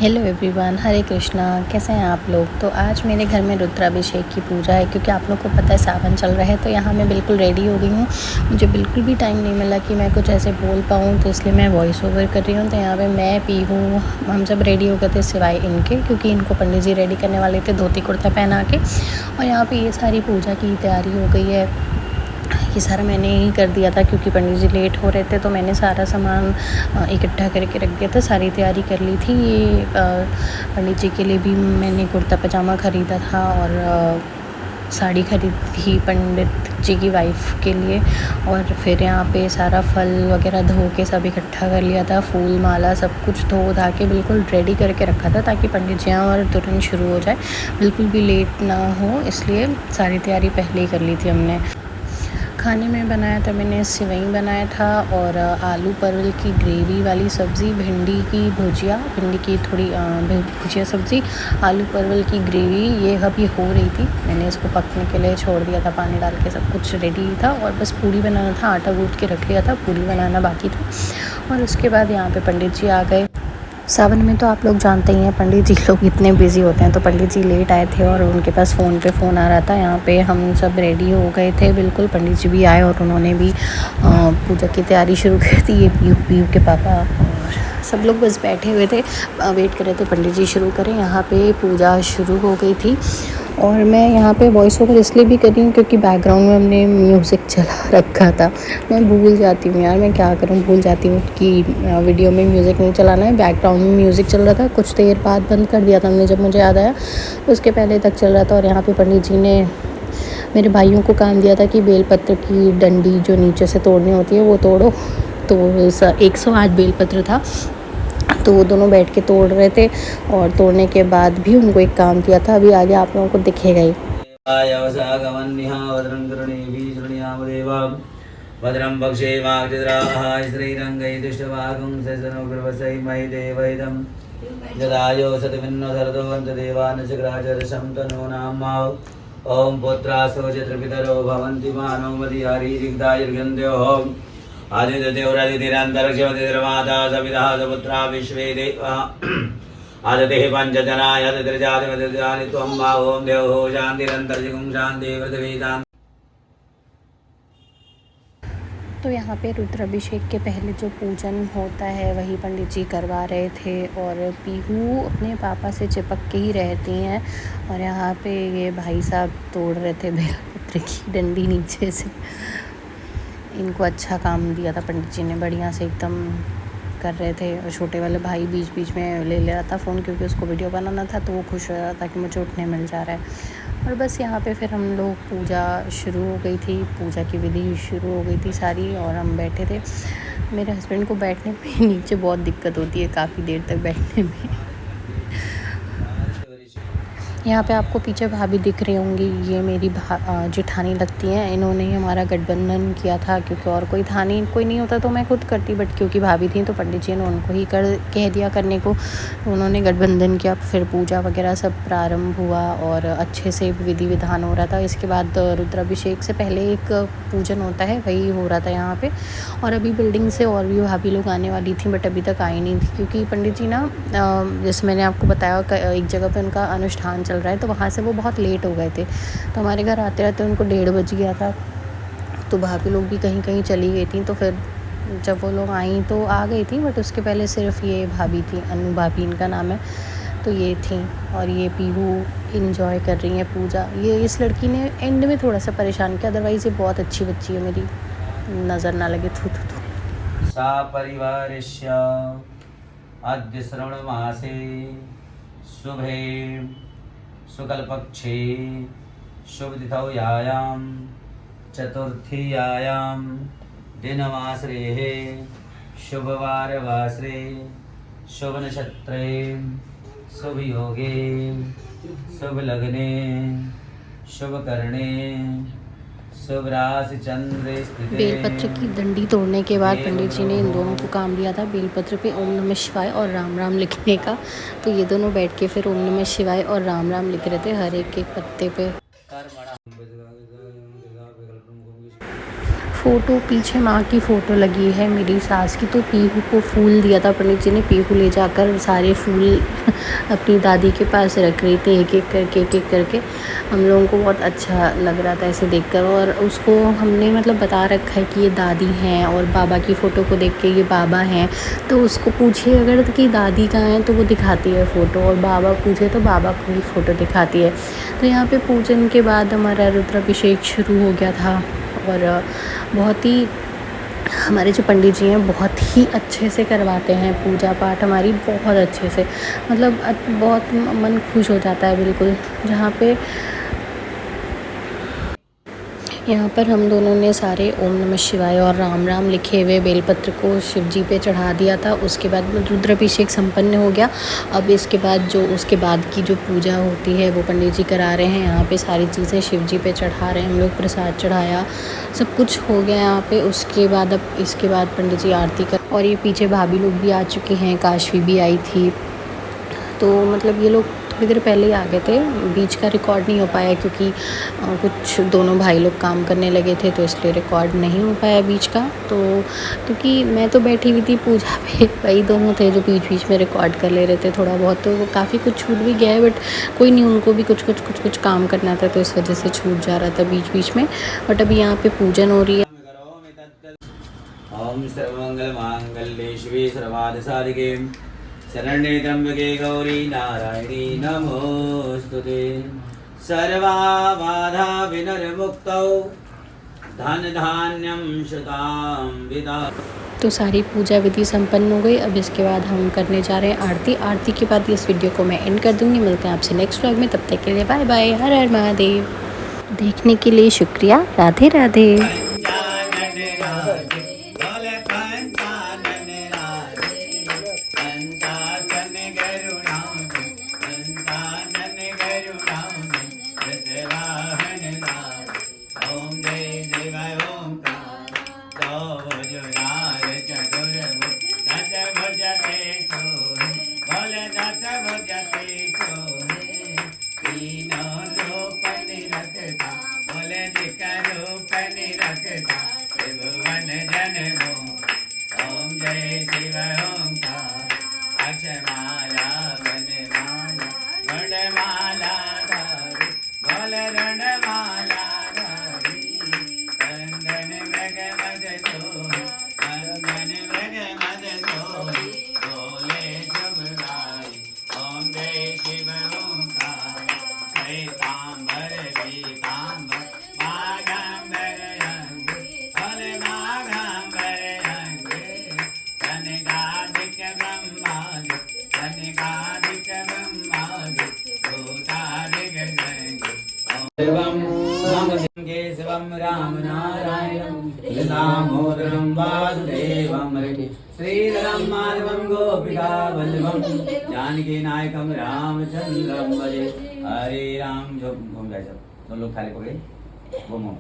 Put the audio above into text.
Hello everyone, हरे कृष्णा। कैसे हैं आप लोग। तो आज मेरे घर में रुद्राभिषेक की पूजा है, क्योंकि आप लोग को पता है सावन चल रहा है। तो यहाँ मैं बिल्कुल रेडी हो गई हूँ। मुझे बिल्कुल भी टाइम नहीं मिला कि मैं कुछ ऐसे बोल पाऊँ, तो इसलिए मैं वॉइस ओवर कर रही हूँ। तो यहाँ पे मैं पीहू, हम सब रेडी हो गए थे सिवाय इनके, क्योंकि इनको पंडित जी रेडी करने वाले थे धोती कुर्ता पहना के। और यहाँ पर ये सारी पूजा की तैयारी हो गई है। ये सारा मैंने ही कर दिया था, क्योंकि पंडित जी लेट हो रहे थे। तो मैंने सारा सामान इकट्ठा करके रख दिया था, सारी तैयारी कर ली थी। ये पंडित जी के लिए भी मैंने कुर्ता पजामा ख़रीदा था और साड़ी खरीदी थी पंडित जी की वाइफ के लिए। और फिर यहाँ पे सारा फल वगैरह धो के सब इकट्ठा कर लिया था, फूल माला सब कुछ धो धा के बिल्कुल रेडी करके रखा था, ताकि पंडित जी आएँ और तुरंत शुरू हो जाए, बिल्कुल भी लेट ना हो। इसलिए सारी तैयारी पहले ही कर ली थी हमने। खाने में बनाया था मैंने सेवई बनाया था, और आलू परवल की ग्रेवी वाली सब्ज़ी, भिंडी की भुजिया, भिंडी की थोड़ी भुजिया सब्ज़ी, आलू परवल की ग्रेवी। ये अभी हो रही थी, मैंने इसको पकने के लिए छोड़ दिया था, पानी डाल के सब कुछ रेडी था। और बस पूड़ी बनाना था, आटा गूँथ के रख लिया था, पूड़ी बनाना बाकी था। और उसके बाद यहाँ पे पंडित जी आ गए। सावन में तो आप लोग जानते ही हैं, पंडित जी लोग इतने बिज़ी होते हैं। तो पंडित जी लेट आए थे और उनके पास फ़ोन पे फ़ोन आ रहा था। यहाँ पे हम सब रेडी हो गए थे बिल्कुल। पंडित जी भी आए और उन्होंने भी पूजा की तैयारी शुरू कर दी। ये पीयू के पापा और सब लोग बस बैठे हुए थे, वेट कर रहे थे पंडित जी शुरू करें। यहाँ पे पूजा शुरू हो गई थी। और मैं यहाँ पे वॉइस ओवर इसलिए भी कर रही हूँ, क्योंकि बैकग्राउंड में हमने म्यूज़िक चला रखा था। मैं भूल जाती हूँ यार, मैं क्या करूँ, भूल जाती हूँ कि वीडियो में म्यूज़िक नहीं चलाना है। बैकग्राउंड में म्यूज़िक चल रहा था, कुछ देर बाद बंद कर दिया था हमने जब मुझे याद आया। उसके पहले तक चल रहा था। और यहाँ पे पंडित जी ने मेरे भाइयों को काम दिया था कि बेलपत्र की डंडी जो नीचे से तोड़नी होती है वो तोड़ो। तो 108 बेलपत्र था, तो वो दोनों बैठ के तोड़ रहे थे। और तोड़ने के बाद भी उनको एक काम दिया था, अभी आगे आप लोगों को दिखेगा ही। भद्रं पक्षे वाग्जराः श्रीरङ्गै दुष्टवागुंससनुग्रवसै मयि देवैदं जदायो सतमिन्नो सरदोऽन्तदेवानचक्राचरशं तनूनां ॐ पुत्रासो चत्रपितरो भवन्ति मानो मदिहारी दिग्धायुर्गन्ध्योः आदित्यदेवरादितिरन्तरिक्षमतिर्माता सवितः सुपुत्रा विश्वे देवा आदितिः पञ्चजनाय आदित्यजातिमतिर्जानि त्वं मा ॐ देवो शान्तिरन्तरिक्षं शान्ति पृथिवीदां। तो यहाँ पे रुद्राभिषेक के पहले जो पूजन होता है वही पंडित जी करवा रहे थे। और पीहू अपने पापा से चिपक के ही रहती हैं। और यहाँ पे ये भाई साहब तोड़ रहे थे बेलपत्र की डंडी नीचे से। इनको अच्छा काम दिया था पंडित जी ने, बढ़िया से एकदम कर रहे थे। और छोटे वाले भाई बीच बीच में ले रहा था फ़ोन, क्योंकि उसको वीडियो बनाना था, तो वो खुश हो रहा था कि मुझे उठने मिल जा रहा है। और बस यहाँ पे फिर हम लोग पूजा शुरू हो गई थी, पूजा की विधि शुरू हो गई थी सारी। और हम बैठे थे। मेरे हस्बैंड को बैठने में नीचे बहुत दिक्कत होती है, काफ़ी देर तक बैठने में। यहाँ पे आपको पीछे भाभी दिख रही होंगी, ये मेरी जेठानी लगती हैं। इन्होंने ही हमारा गठबंधन किया था, क्योंकि और कोई था नहीं, कोई नहीं होता तो मैं खुद करती, बट क्योंकि भाभी थी तो पंडित जी ने उनको ही कह दिया करने को। तो उन्होंने गठबंधन किया। फिर पूजा वगैरह सब प्रारंभ हुआ और अच्छे से विधि विधान हो रहा था। इसके बाद रुद्राभिषेक से पहले एक पूजन होता है, वही हो रहा था यहाँ पर। और अभी बिल्डिंग से और भी भाभी लोग आने वाली थी, बट अभी तक आई नहीं थी, क्योंकि पंडित जी ना, जैसे मैंने आपको बताया, एक जगह पर उनका अनुष्ठान चल रहा है, तो वहाँ से वो बहुत लेट हो गए थे। तो हमारे घर आते रहते उनको 1:30 बज गया था। तो भाभी लोग भी कहीं कहीं चली गई थी। तो फिर जब वो लोग आई तो आ गई थी, बट उसके पहले सिर्फ ये भाभी थी, अनु भाभी इनका नाम है। तो ये थी। और ये पीहू इंजॉय कर रही है पूजा। ये इस लड़की ने एंड में थोड़ा सा परेशान किया, अदरवाइज़ ये बहुत अच्छी बच्ची है मेरी, नज़र ना लगे थू थू थू। सा परिवारस्य अद्य श्रवणमासे शुभे शुक्लपक्षे शुभतिथौ यायां चतुर्थीयायां दिनवासरेः शुभवारवासरे शुभनक्षत्रे शुभयोगे शुभलग्ने शुभकर्णे शुभराशि चंद्र स्थिते। बेलपत्र की डंडी तोड़ने के बाद पंडित जी ने इन दोनों को काम दिया था बेलपत्र पे ओम नमः शिवाय और राम राम लिखने का। तो ये दोनों बैठ के फिर ओम नमः शिवाय और राम राम लिख रहे थे हर एक एक पत्ते पे। फ़ोटो पीछे माँ की फ़ोटो लगी है मेरी सास की, तो पीहू को फूल दिया था पंडित जी ने। पीहू ले जाकर सारे फूल अपनी दादी के पास रख रही थी, एक एक करके। हम लोगों को बहुत अच्छा लग रहा था ऐसे देखकर। और उसको हमने मतलब बता रखा है कि ये दादी हैं, और बाबा की फ़ोटो को देख के ये बाबा हैं। तो उसको पूछे अगर कि दादी कहाँ है तो वो दिखाती है फ़ोटो, और बाबा पूछे तो बाबा को ही फ़ोटो दिखाती है। तो यहाँ पे पूजन के बाद हमारा रुद्राभिषेक शुरू हो गया था, और बहुत ही हमारे जो पंडित जी हैं बहुत ही अच्छे से करवाते हैं पूजा पाठ हमारी, बहुत अच्छे से, मतलब बहुत मन खुश हो जाता है बिल्कुल। जहाँ पे यहाँ पर हम दोनों ने सारे ओम नमः शिवाय और राम राम लिखे हुए बेलपत्र को शिव जी पे चढ़ा दिया था। उसके बाद रुद्राभिषेक संपन्न हो गया। अब इसके बाद उसके बाद की जो पूजा होती है वो पंडित जी करा रहे हैं। यहाँ पे सारी चीज़ें शिव जी पे चढ़ा रहे हैं हम लोग, प्रसाद चढ़ाया, सब कुछ हो गया यहाँ पे। उसके बाद अब इसके बाद पंडित जी आरती कर, और ये पीछे भाभी लोग भी आ चुकी हैं, काशवी भी आई थी। तो मतलब ये लोग थोड़ी देर पहले ही आ गए थे। बीच का रिकॉर्ड नहीं हो पाया क्योंकि कुछ दोनों भाई लोग काम करने लगे थे, तो इसलिए रिकॉर्ड नहीं हो पाया बीच का। तो क्योंकि मैं तो बैठी हुई थी पूजा पे, वही दोनों थे जो बीच बीच में रिकॉर्ड कर ले रहे थे थोड़ा बहुत। तो काफ़ी कुछ छूट भी गया है, बट कोई नहीं, उनको भी कुछ काम करना था, तो इस वजह से छूट जा रहा था बीच बीच में। बट अभी यहाँ पे पूजन हो रही है। ओम सर्वमंगल मांगल्ये शिवे सर्वार्थ साधिके शरण्ये त्र्यंबके गौरी नारायणी नमोस्तुते। सर्वबाधा विनिर्मुक्तौ धन धान्यं शुतां विदा। तो सारी पूजा विधि संपन्न हो गई। अब इसके बाद हम करने जा रहे हैं आरती। आरती के बाद इस वीडियो को मैं एंड कर दूँगी। मिलते हैं आपसे नेक्स्ट व्लॉग में, तब तक के लिए बाय बाय। हर हर महादेव। देखने के लिए शुक्रिया। राधे राधे। शिवं राम नारायणं दामोदरं वासुदेवं श्रीधरं माधवं गोपिका वल्लभं जानकी नायकं रामचंद्रं भजे। हरे राम। जो घूम जाए सब, तो लोग थाली पकड़े, घूमो।